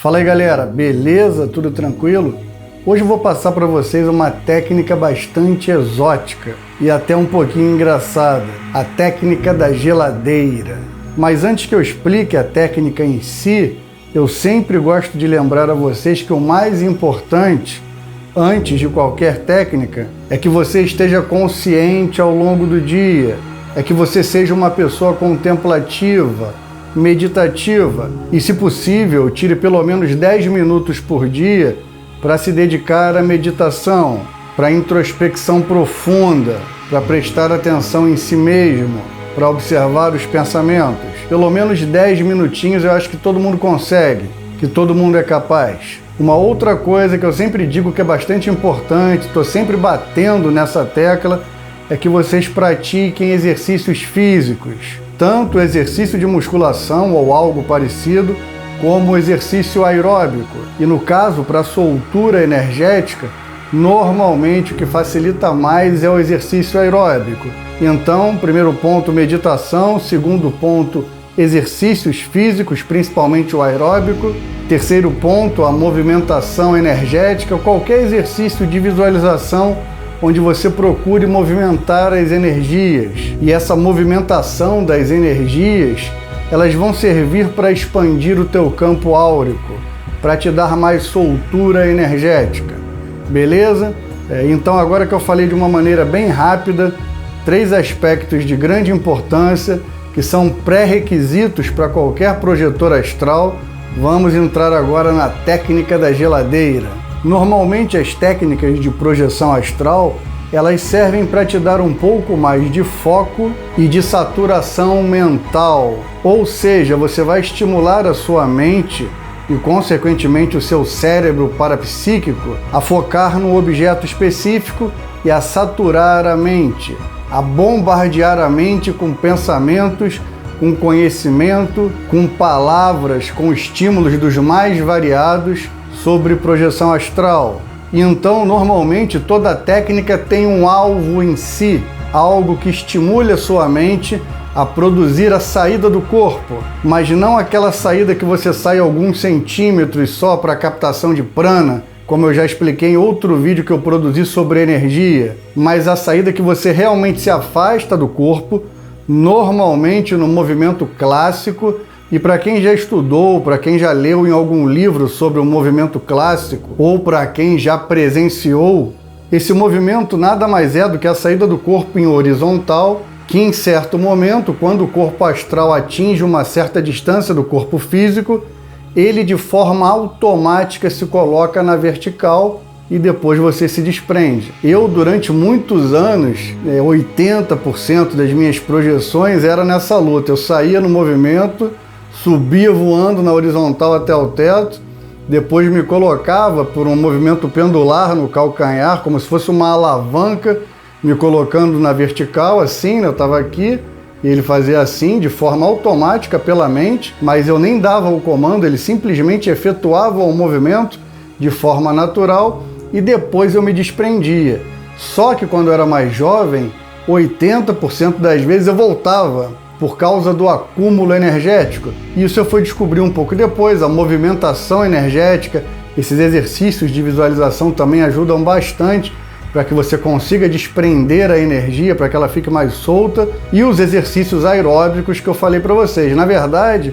Fala aí galera, beleza? Tudo tranquilo? Hoje eu vou passar para vocês uma técnica bastante exótica e até um pouquinho engraçada, a técnica da geladeira. Mas antes que eu explique a técnica em si, eu sempre gosto de lembrar a vocês que o mais importante, antes de qualquer técnica, é que você esteja consciente ao longo do dia, é que você seja uma pessoa contemplativa, meditativa e, se possível, tire pelo menos 10 minutos por dia para se dedicar à meditação, para introspecção profunda, para prestar atenção em si mesmo, para observar os pensamentos. Pelo menos 10 minutinhos eu acho que todo mundo consegue, que todo mundo é capaz. Uma outra coisa que eu sempre digo que é bastante importante, estou sempre batendo nessa tecla, é que vocês pratiquem exercícios físicos, tanto exercício de musculação ou algo parecido, como exercício aeróbico. E no caso, para soltura energética, normalmente o que facilita mais é o exercício aeróbico. Então, primeiro ponto, meditação. Segundo ponto, exercícios físicos, principalmente o aeróbico. Terceiro ponto, a movimentação energética, qualquer exercício de visualização onde você procure movimentar as energias. E essa movimentação das energias, elas vão servir para expandir o teu campo áurico, para te dar mais soltura energética. Beleza? Então, agora que eu falei de uma maneira bem rápida, 3 aspectos de grande importância, que são pré-requisitos para qualquer projetor astral, vamos entrar agora na técnica da geladeira. Normalmente as técnicas de projeção astral, elas servem para te dar um pouco mais de foco e de saturação mental. Ou seja, você vai estimular a sua mente e, consequentemente, o seu cérebro parapsíquico a focar no objeto específico e a saturar a mente, a bombardear a mente com pensamentos, com conhecimento, com palavras, com estímulos dos mais variados sobre projeção astral. E então, normalmente, toda técnica tem um alvo em si, algo que estimule a sua mente a produzir a saída do corpo, mas não aquela saída que você sai alguns centímetros só para captação de prana, como eu já expliquei em outro vídeo que eu produzi sobre energia, mas a saída que você realmente se afasta do corpo, normalmente no movimento clássico. E para quem já estudou, para quem já leu em algum livro sobre o movimento clássico, ou para quem já presenciou, esse movimento nada mais é do que a saída do corpo em horizontal, que em certo momento, quando o corpo astral atinge uma certa distância do corpo físico, ele de forma automática se coloca na vertical e depois você se desprende. Eu, durante muitos anos, 80% das minhas projeções era nessa luta. Eu saía no movimento, subia voando na horizontal até o teto, depois me colocava por um movimento pendular no calcanhar, como se fosse uma alavanca, me colocando na vertical, assim, eu estava aqui, e ele fazia assim, de forma automática pela mente, mas eu nem dava o comando, ele simplesmente efetuava o movimento de forma natural e depois eu me desprendia. Só que quando eu era mais jovem, 80% das vezes eu voltava, por causa do acúmulo energético. Isso eu fui descobrir um pouco depois, a movimentação energética, esses exercícios de visualização também ajudam bastante para que você consiga desprender a energia, para que ela fique mais solta, e os exercícios aeróbicos que eu falei para vocês. Na verdade,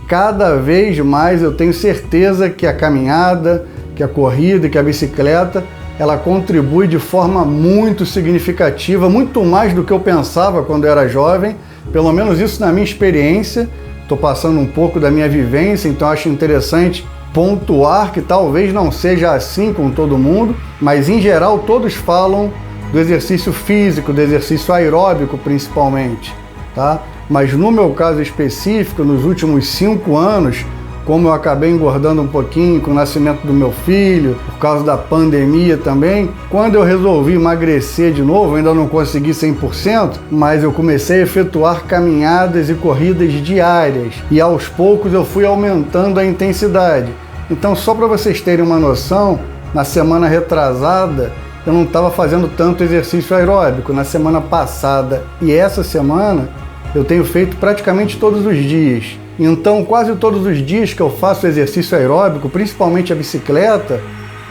cada vez mais eu tenho certeza que a caminhada, que a corrida, que a bicicleta, ela contribui de forma muito significativa, muito mais do que eu pensava quando eu era jovem, pelo menos isso na minha experiência. Estou passando um pouco da minha vivência, então acho interessante pontuar que talvez não seja assim com todo mundo, mas em geral todos falam do exercício físico, do exercício aeróbico principalmente, tá? Mas no meu caso específico, nos últimos 5 anos, como eu acabei engordando um pouquinho com o nascimento do meu filho, por causa da pandemia também, quando eu resolvi emagrecer de novo, ainda não consegui 100%, mas eu comecei a efetuar caminhadas e corridas diárias, e aos poucos eu fui aumentando a intensidade. Então, só para vocês terem uma noção, na semana retrasada, eu não estava fazendo tanto exercício aeróbico. Na semana passada e essa semana, eu tenho feito praticamente todos os dias. Então, quase todos os dias que eu faço exercício aeróbico, principalmente a bicicleta,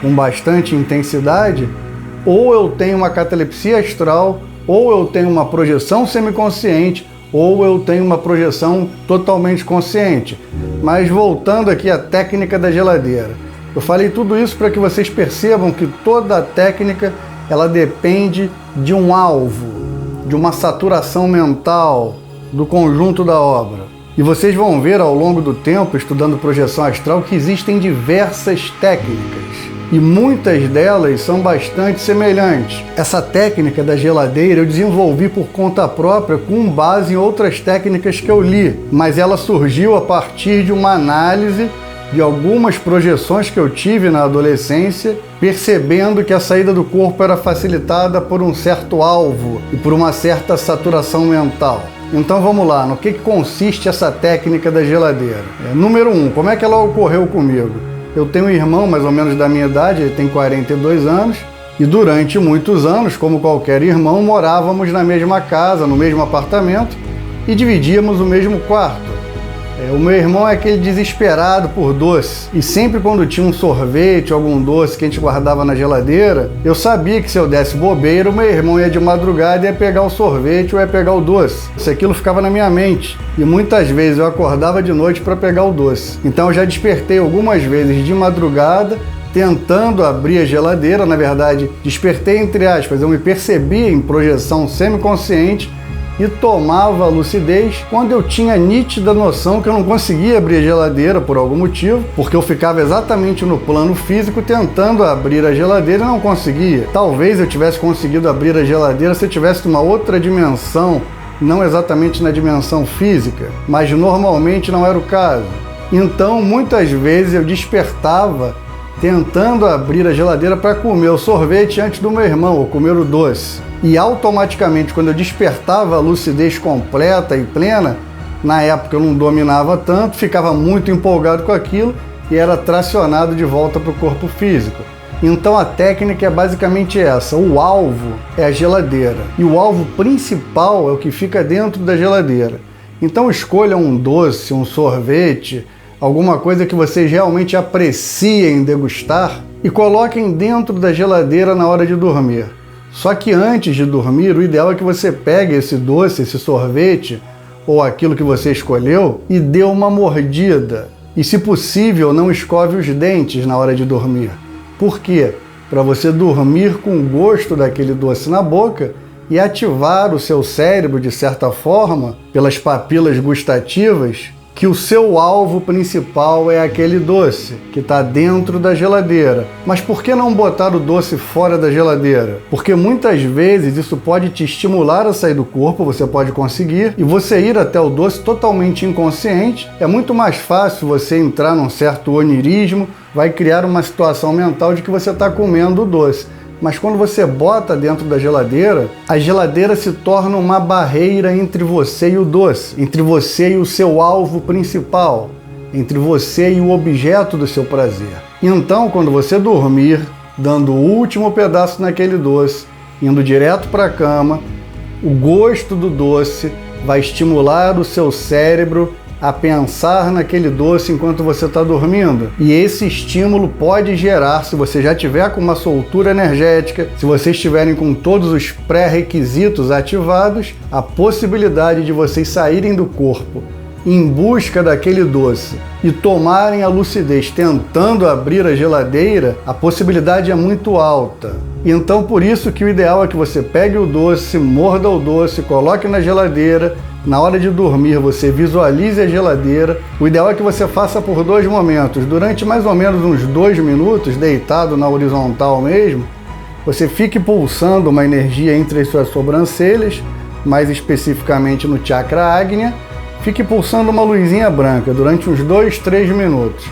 com bastante intensidade, ou eu tenho uma catalepsia astral, ou eu tenho uma projeção semiconsciente, ou eu tenho uma projeção totalmente consciente. Mas voltando aqui à técnica da geladeira, eu falei tudo isso para que vocês percebam que toda a técnica ela depende de um alvo, de uma saturação mental, do conjunto da obra. E vocês vão ver ao longo do tempo, estudando projeção astral, que existem diversas técnicas. E muitas delas são bastante semelhantes. Essa técnica da geladeira eu desenvolvi por conta própria com base em outras técnicas que eu li, mas ela surgiu a partir de uma análise de algumas projeções que eu tive na adolescência, percebendo que a saída do corpo era facilitada por um certo alvo e por uma certa saturação mental. Então vamos lá, no que consiste essa técnica da geladeira? Número 1, como é que ela ocorreu comigo? Eu tenho um irmão mais ou menos da minha idade, ele tem 42 anos, e durante muitos anos, como qualquer irmão, morávamos na mesma casa, no mesmo apartamento, e dividíamos o mesmo quarto. O meu irmão é aquele desesperado por doce, e sempre quando tinha um sorvete, algum doce que a gente guardava na geladeira, eu sabia que se eu desse bobeira, o meu irmão ia de madrugada e ia pegar o sorvete ou ia pegar o doce. Isso aquilo ficava na minha mente, e muitas vezes eu acordava de noite para pegar o doce. Então eu já despertei algumas vezes de madrugada, tentando abrir a geladeira, na verdade, despertei entre aspas, eu me percebia em projeção semiconsciente, e tomava a lucidez quando eu tinha nítida noção que eu não conseguia abrir a geladeira por algum motivo, porque eu ficava exatamente no plano físico tentando abrir a geladeira e não conseguia. Talvez eu tivesse conseguido abrir a geladeira se eu tivesse uma outra dimensão, não exatamente na dimensão física, mas normalmente não era o caso. Então, muitas vezes eu despertava tentando abrir a geladeira para comer o sorvete antes do meu irmão, ou comer o doce. E automaticamente, quando eu despertava a lucidez completa e plena, na época eu não dominava tanto, ficava muito empolgado com aquilo e era tracionado de volta para o corpo físico. Então a técnica é basicamente essa, o alvo é a geladeira e o alvo principal é o que fica dentro da geladeira. Então escolha um doce, um sorvete, alguma coisa que vocês realmente apreciem degustar e coloquem dentro da geladeira na hora de dormir. Só que antes de dormir, o ideal é que você pegue esse doce, esse sorvete ou aquilo que você escolheu e dê uma mordida. E, se possível, não escove os dentes na hora de dormir. Por quê? Para você dormir com o gosto daquele doce na boca e ativar o seu cérebro, de certa forma, pelas papilas gustativas, que o seu alvo principal é aquele doce que está dentro da geladeira. Mas por que não botar o doce fora da geladeira? Porque muitas vezes isso pode te estimular a sair do corpo, você pode conseguir, e você ir até o doce totalmente inconsciente. É muito mais fácil você entrar num certo onirismo, vai criar uma situação mental de que você está comendo o doce. Mas quando você bota dentro da geladeira, a geladeira se torna uma barreira entre você e o doce, entre você e o seu alvo principal, entre você e o objeto do seu prazer. Então, quando você dormir, dando o último pedaço naquele doce, indo direto para a cama, o gosto do doce vai estimular o seu cérebro a pensar naquele doce enquanto você está dormindo. E esse estímulo pode gerar, se você já tiver com uma soltura energética, se vocês estiverem com todos os pré-requisitos ativados, a possibilidade de vocês saírem do corpo em busca daquele doce e tomarem a lucidez tentando abrir a geladeira, a possibilidade é muito alta. Então, por isso que o ideal é que você pegue o doce, morda o doce, coloque na geladeira. Na hora de dormir, você visualize a geladeira. O ideal é que você faça por 2 momentos. Durante mais ou menos uns 2 minutos, deitado na horizontal mesmo, você fique pulsando uma energia entre as suas sobrancelhas, mais especificamente no chakra Agnya. Fique pulsando uma luzinha branca durante uns 2, 3 minutos.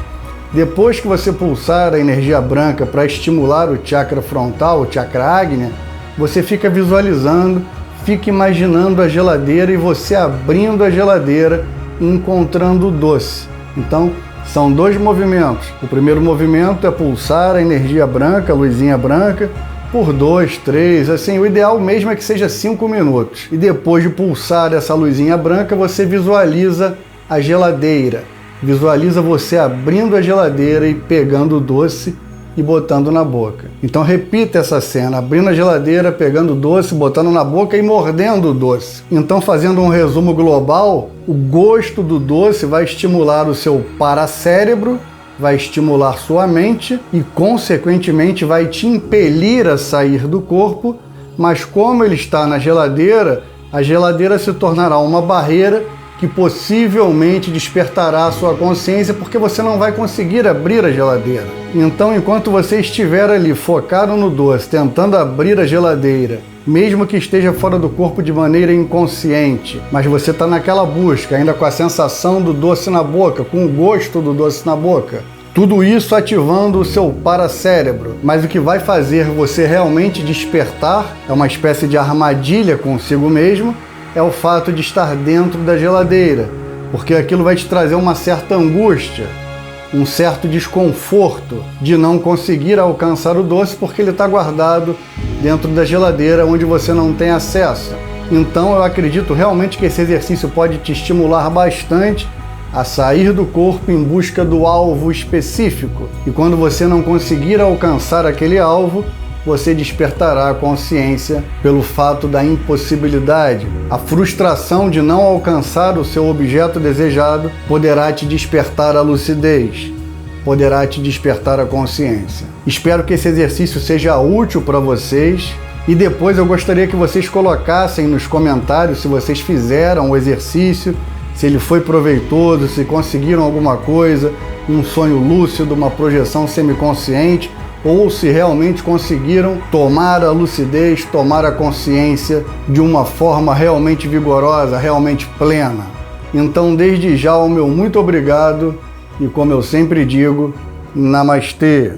Depois que você pulsar a energia branca para estimular o chakra frontal, o chakra Agnya, você fica visualizando, fica imaginando a geladeira e você abrindo a geladeira e encontrando o doce. Então, são 2 movimentos. O primeiro movimento é pulsar a energia branca, a luzinha branca, por 2, 3, assim, o ideal mesmo é que seja 5 minutos. E depois de pulsar essa luzinha branca, você visualiza a geladeira. Visualiza você abrindo a geladeira e pegando o doce e botando na boca. Então repita essa cena, abrindo a geladeira, pegando o doce, botando na boca e mordendo o doce. Então, fazendo um resumo global, o gosto do doce vai estimular o seu paracérebro, vai estimular sua mente e, consequentemente, vai te impelir a sair do corpo, mas como ele está na geladeira, a geladeira se tornará uma barreira que possivelmente despertará a sua consciência, porque você não vai conseguir abrir a geladeira. Então, enquanto você estiver ali focado no doce, tentando abrir a geladeira, mesmo que esteja fora do corpo de maneira inconsciente, mas você está naquela busca, ainda com a sensação do doce na boca, com o gosto do doce na boca, tudo isso ativando o seu paracérebro. Mas o que vai fazer você realmente despertar é uma espécie de armadilha consigo mesmo, é o fato de estar dentro da geladeira, porque aquilo vai te trazer uma certa angústia, um certo desconforto de não conseguir alcançar o doce porque ele está guardado dentro da geladeira onde você não tem acesso. Então eu acredito realmente que esse exercício pode te estimular bastante a sair do corpo em busca do alvo específico. E quando você não conseguir alcançar aquele alvo, você despertará a consciência pelo fato da impossibilidade. A frustração de não alcançar o seu objeto desejado poderá te despertar a lucidez, poderá te despertar a consciência. Espero que esse exercício seja útil para vocês e depois eu gostaria que vocês colocassem nos comentários se vocês fizeram o exercício, se ele foi proveitoso, se conseguiram alguma coisa, um sonho lúcido, uma projeção semiconsciente, ou se realmente conseguiram tomar a lucidez, tomar a consciência de uma forma realmente vigorosa, realmente plena. Então, desde já, o meu muito obrigado e, como eu sempre digo, Namastê!